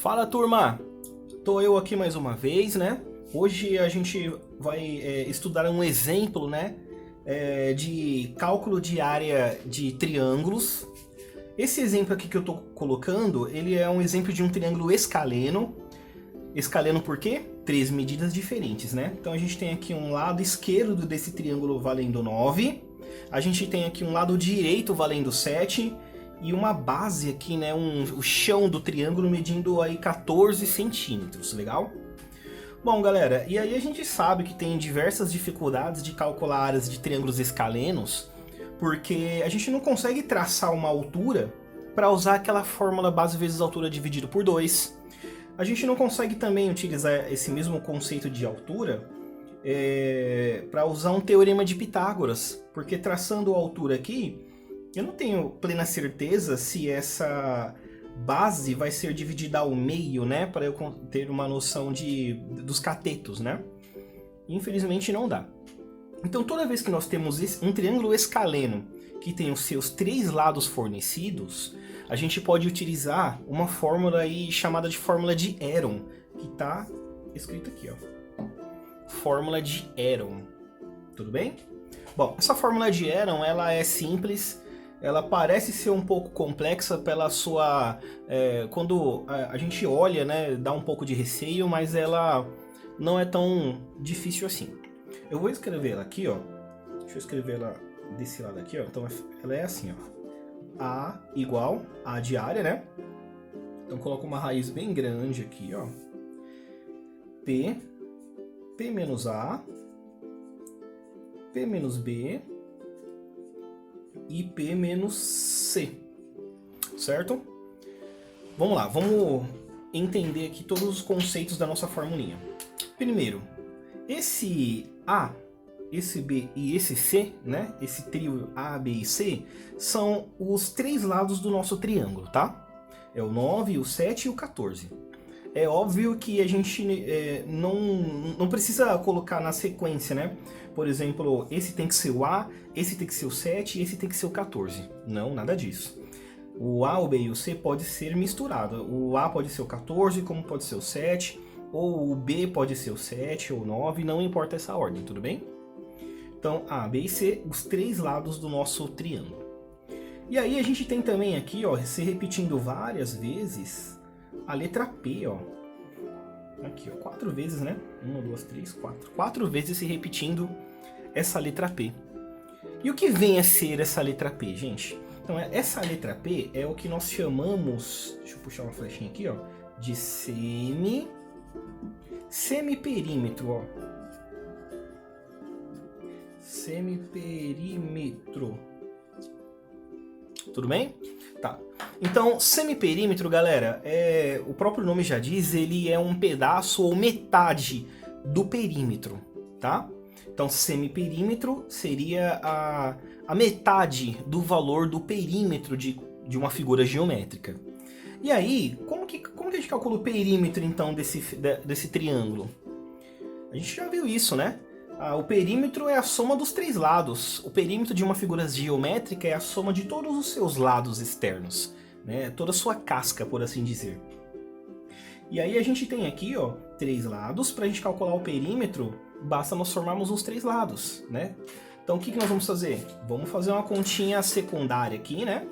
Fala, turma! Tô eu aqui mais uma vez, né? Hoje a gente vai estudar um exemplo, né? De cálculo de área de triângulos. Esse exemplo aqui que eu tô colocando, ele é um exemplo de um triângulo escaleno. Escaleno por quê? Três medidas diferentes, né? Então a gente tem aqui um lado esquerdo desse triângulo valendo 9. A gente tem aqui um lado direito valendo 7. E uma base aqui, né? O chão do triângulo medindo aí 14 centímetros, legal? Bom, galera, e aí a gente sabe que tem diversas dificuldades de calcular áreas de triângulos escalenos, porque a gente não consegue traçar uma altura para usar aquela fórmula base vezes altura dividido por 2. A gente não consegue também utilizar esse mesmo conceito de altura para usar um teorema de Pitágoras, porque traçando a altura aqui, eu não tenho plena certeza se essa base vai ser dividida ao meio, né? Para eu ter uma noção dos catetos, né? Infelizmente não dá. Então toda vez que nós temos um triângulo escaleno que tem os seus três lados fornecidos, a gente pode utilizar uma fórmula aí chamada de fórmula de Heron, que está escrito aqui, ó. Fórmula de Heron. Tudo bem? Bom, essa fórmula de Heron, ela é simples. Ela parece ser um pouco complexa pela sua... quando a gente olha, né, dá um pouco de receio, mas ela não é tão difícil assim. Eu vou escrever ela aqui, ó. Deixa eu escrever ela desse lado aqui, ó. Então ela é assim, ó. A igual a de área, né? Então coloco uma raiz bem grande aqui, ó. P menos A, P menos B... e P menos C, certo? Vamos lá, vamos entender aqui todos os conceitos da nossa formulinha. Primeiro, esse A, esse B e esse C, né? Esse trio A, B e C, são os três lados do nosso triângulo, tá? É o 9, o 7 e o 14. É óbvio que a gente não precisa colocar na sequência, né? Por exemplo, esse tem que ser o A, esse tem que ser o 7 e esse tem que ser o 14. Não, nada disso. O A, o B e o C pode ser misturado. O A pode ser o 14, como pode ser o 7, ou o B pode ser o 7 ou o 9, não importa essa ordem, tudo bem? Então, A, B e C, os três lados do nosso triângulo. E aí a gente tem também aqui, ó, se repetindo várias vezes, a letra P, ó. Aqui, ó, 4 vezes, né? 1, 2, 3, 4. 4 vezes se repetindo essa letra P. E o que vem a ser essa letra P, gente? Então, essa letra P é o que nós chamamos, deixa eu puxar uma flechinha aqui, ó, de semiperímetro, ó. Semiperímetro. Tudo bem? Tá. Então, semiperímetro, galera, o próprio nome já diz, ele é um pedaço ou metade do perímetro, tá? Então, semiperímetro seria a metade do valor do perímetro de uma figura geométrica. E aí, como que a gente calcula o perímetro, então, desse triângulo? A gente já viu isso, né? O perímetro é a soma dos três lados. O perímetro de uma figura geométrica é a soma de todos os seus lados externos, né? Toda a sua casca, por assim dizer. E aí a gente tem aqui, ó, três lados. Para a gente calcular o perímetro, basta nós formarmos os três lados, né? Então o que nós vamos fazer? Vamos fazer uma continha secundária aqui, né?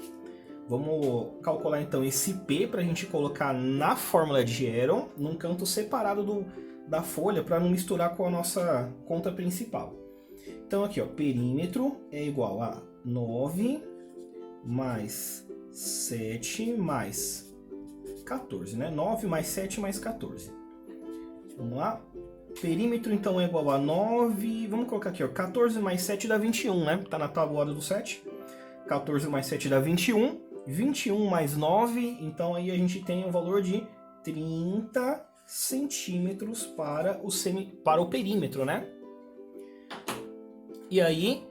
Vamos calcular então esse P para a gente colocar na fórmula de Heron, num canto separado da folha, para não misturar com a nossa conta principal. Então aqui, ó, perímetro é igual a 9 mais 7 mais 14, né? 9 mais 7 mais 14. Vamos lá. Perímetro então é igual a 9, vamos colocar aqui, ó, 14 mais 7 dá 21, né? Tá na tabuada do 7. 14 mais 7 dá 21. 21 mais 9, então aí a gente tem o valor de 30 centímetros para o perímetro, né? E aí,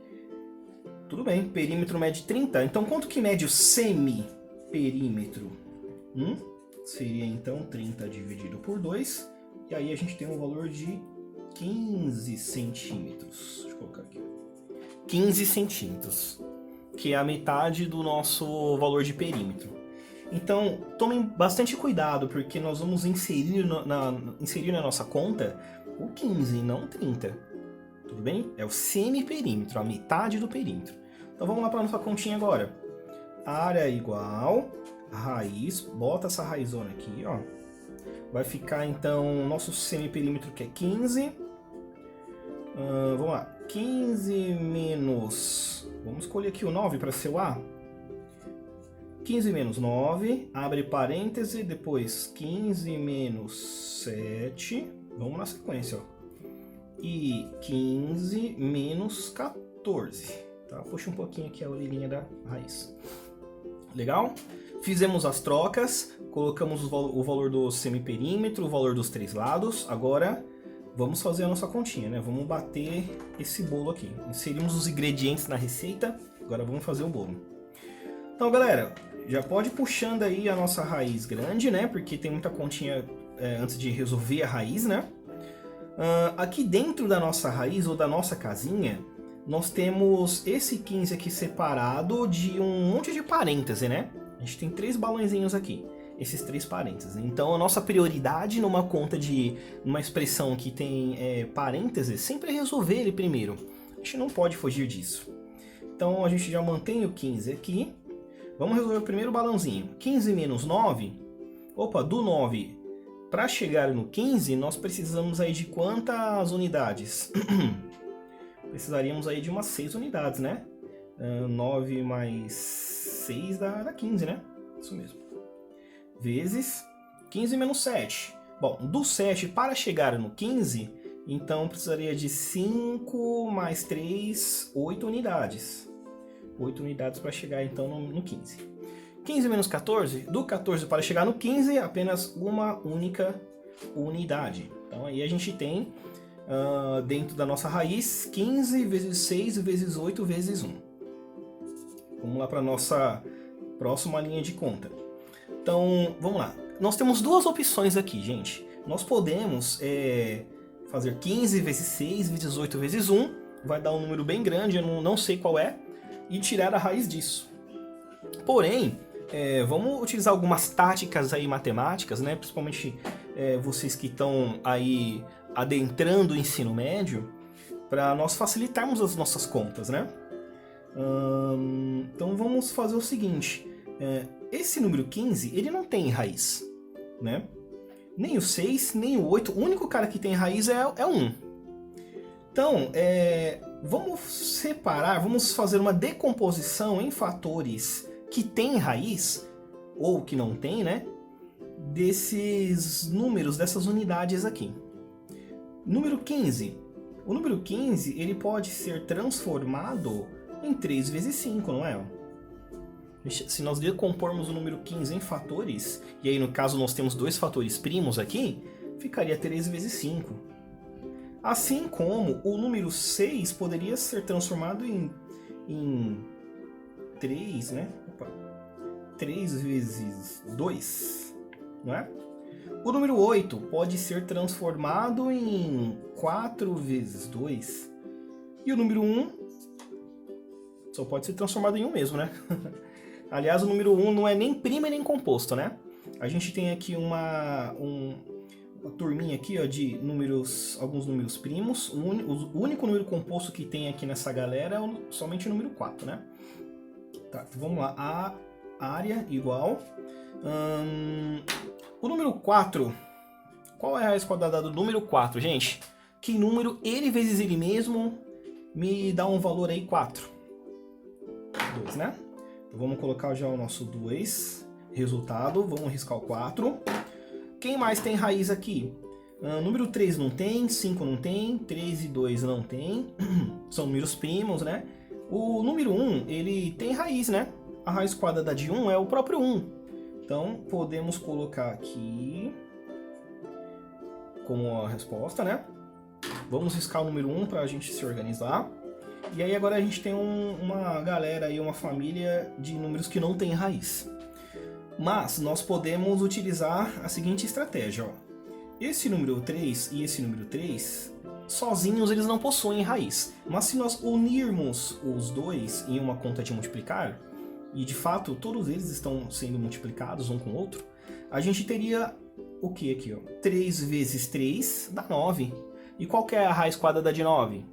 tudo bem, perímetro mede 30. Então, quanto que mede o semiperímetro? Seria então 30 dividido por 2. E aí a gente tem um valor de 15 centímetros. Deixa eu colocar aqui. 15 centímetros, que é a metade do nosso valor de perímetro. Então, tomem bastante cuidado, porque nós vamos inserir inserir na nossa conta o 15, não o 30. Tudo bem? É o semiperímetro, a metade do perímetro. Então vamos lá para a nossa continha agora. Área igual a raiz, bota essa raizona aqui, ó. Vai ficar então o nosso semiperímetro que é 15. Vamos lá, 15 menos... Vamos escolher aqui o 9 para ser o A. 15 menos 9, abre parêntese, depois 15 menos 7, vamos na sequência, ó. E 15 menos 14, tá? Puxa um pouquinho aqui a orelhinha da raiz. Legal? Fizemos as trocas, colocamos o valor do semiperímetro, o valor dos três lados. Agora vamos fazer a nossa continha, né? Vamos bater esse bolo aqui. Inserimos os ingredientes na receita, agora vamos fazer o bolo. Então, galera, já pode ir puxando aí a nossa raiz grande, né? Porque tem muita continha antes de resolver a raiz, né? Aqui dentro da nossa raiz ou da nossa casinha, nós temos esse 15 aqui separado de um monte de parêntese, né? A gente tem 3 balãozinhos aqui, esses 3 parênteses. Então a nossa prioridade numa conta numa expressão que tem parênteses, sempre é resolver ele primeiro. A gente não pode fugir disso. Então a gente já mantém o 15 aqui. Vamos resolver o primeiro balãozinho. 15 menos 9. Opa, do 9 para chegar no 15, nós precisamos aí de quantas unidades? Precisaríamos aí de umas 6 unidades, né? 9 mais 6 dá 15, né? Isso mesmo. Vezes 15 menos 7. Bom, do 7 para chegar no 15, então precisaria de 5 mais 3, 8 unidades. 8 unidades para chegar então no 15. 15 menos 14, do 14 para chegar no 15, apenas uma única unidade. Então aí a gente tem, dentro da nossa raiz, 15 vezes 6 vezes 8 vezes 1. Vamos lá para a nossa próxima linha de conta. Então, vamos lá. Nós temos 2 opções aqui, gente. Nós podemos fazer 15 vezes 6 vezes 8 vezes 1. Vai dar um número bem grande, eu não sei qual é. E tirar a raiz disso. Porém, vamos utilizar algumas táticas aí matemáticas, né? Principalmente vocês que estão aí adentrando o ensino médio, para nós facilitarmos as nossas contas, né? Então vamos fazer o seguinte, esse número 15, ele não tem raiz, né? Nem o 6, nem o 8, o único cara que tem raiz é 1. Então, vamos separar, vamos fazer uma decomposição em fatores que têm raiz, ou que não tem, né? Desses números, dessas unidades aqui. Número 15. O número 15, ele pode ser transformado em 3 vezes 5, não é? Se nós decompormos o número 15 em fatores, e aí no caso nós temos 2 fatores primos aqui, ficaria 3 vezes 5. Assim como o número 6 poderia ser transformado em 3, né? Opa, 3 vezes 2, não é? O número 8 pode ser transformado em 4 vezes 2. E o número 1 só pode ser transformado em 1 mesmo, né? Aliás, o número 1 não é nem primo e nem composto, né? A gente tem aqui uma turminha aqui, ó, de números, alguns números primos. O único número composto que tem aqui nessa galera é somente o número 4, né? Tá, então vamos lá. A área igual. O número 4. Qual é a raiz quadrada do número 4, gente? Que número ele vezes ele mesmo me dá um valor aí 4. 2, né? Então vamos colocar já o nosso 2. Resultado, vamos riscar o 4. Quem mais tem raiz aqui? Número 3 não tem, 5 não tem, 3 e 2 não tem. São números primos, né? O número 1, ele tem raiz, né? A raiz quadrada de 1 é o próprio 1. Então, podemos colocar aqui como a resposta, né? Vamos riscar o número 1 para a gente se organizar. E aí agora a gente tem uma galera aí, uma família de números que não tem raiz. Mas nós podemos utilizar a seguinte estratégia, ó. Esse número 3 e esse número 3, sozinhos eles não possuem raiz. Mas se nós unirmos os dois em uma conta de multiplicar, e de fato todos eles estão sendo multiplicados um com o outro, a gente teria o que aqui? Ó? 3 vezes 3 dá 9. E qual que é a raiz quadrada de 9?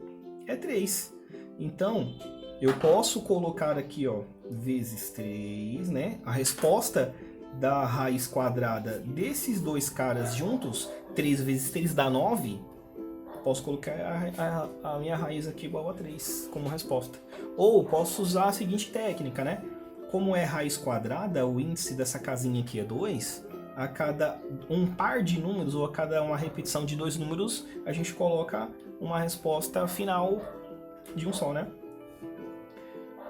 É 3. Então, eu posso colocar aqui, ó, vezes 3, né? A resposta da raiz quadrada desses dois caras juntos, 3 vezes 3 dá 9. Posso colocar a minha raiz aqui igual a 3 como resposta. Ou posso usar a seguinte técnica, né? Como é raiz quadrada, o índice dessa casinha aqui é 2, a cada um par de números, ou a cada uma repetição de 2 números, a gente coloca uma resposta final de um só, né?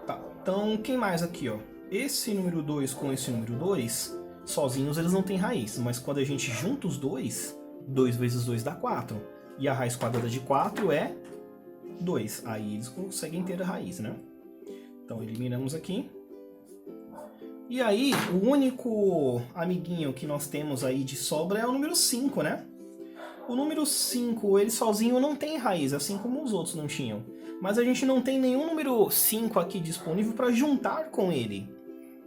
Tá, então quem mais aqui, ó? Esse número 2 com esse número 2, sozinhos eles não têm raiz, mas quando a gente junta os dois, 2 vezes 2 dá 4. E a raiz quadrada de 4 é 2. Aí eles conseguem ter a raiz, né? Então eliminamos aqui. E aí, o único amiguinho que nós temos aí de sobra é o número 5, né? O número 5, ele sozinho não tem raiz, assim como os outros não tinham. Mas a gente não tem nenhum número 5 aqui disponível para juntar com ele,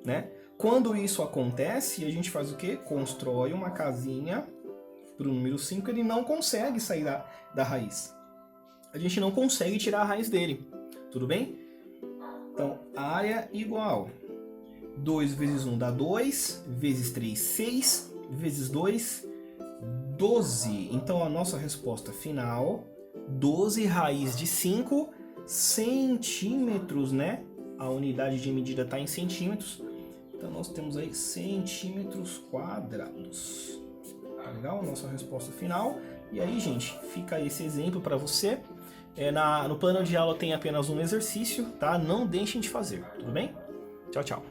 né? Quando isso acontece, a gente faz o quê? Constrói uma casinha para o número 5, ele não consegue sair da raiz. A gente não consegue tirar a raiz dele, tudo bem? Então, área igual 2 vezes 1 dá 2, vezes 3, 6, vezes 2, 12. Então, a nossa resposta final, 12 raiz de 5 centímetros, né? A unidade de medida está em centímetros. Então, nós temos aí centímetros quadrados. Tá legal? Nossa resposta final. E aí, gente, fica esse exemplo para você. No plano de aula tem apenas um exercício, tá? Não deixem de fazer, tudo bem? Tchau, tchau.